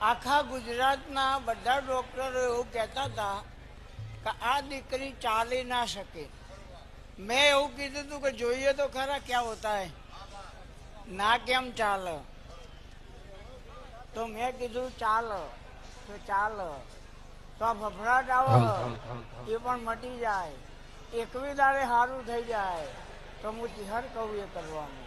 આખા ગુજરાતના બધા ડોક્ટરો એવું કહેતા હતા કે આ દીકરી ચાલી ના શકે. મેં એવું કીધું હતું કે જોઈએ તો ખરા ક્યાં હોતા હે, ના કેમ ચાલે? તો મેં કીધું ચાલ તો ચાલ, તો આ ફફડાટ આવે એ પણ મટી જાય, એકવી દાડે સારું થઈ જાય. તો હું તિહર કહું એ કરવાનું.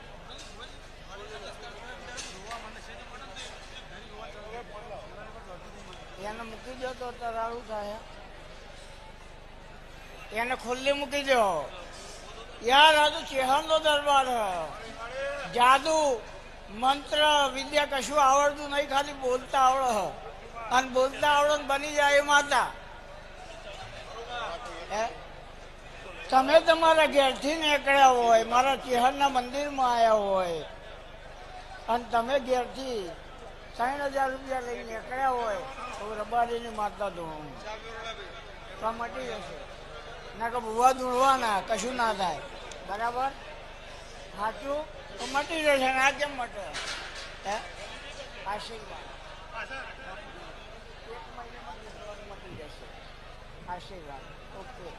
એને મૂકી દો તો તરારું થાય, એને ખુલ્લી મૂકી દો. યાર આ તો ચેહનનો દરબાર હ. જાદુ મંત્ર વિદ્યા કશું આવડતું નહીં, ખાલી બોલતા આવડે હ. અને બોલતા આવડે બની જાય એ માતા. તમે તમારા ઘેરથી નીકળ્યા હોય, મારા ચેહનના મંદિરમાં આવ્યા હોય, અને તમે ઘેરથી 3000 રૂપિયા લઈને નીકળ્યા હોય, તો રબારીની માતા ધોવાનું તો મટી જશે. ના કે ભૂવા ધૂળવાના કશું ના થાય. બરાબર સાચું? તો મટી જશે. ના કેમ મટે? હે આશીર્વાદ 1 મહિનામાં મટી જશે. આશીર્વાદ. ઓકે.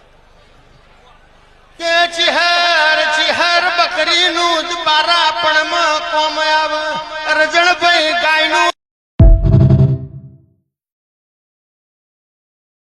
કે ચિહર ચિહર બકરીનું જ બારા પણ કોમ આવે રજણ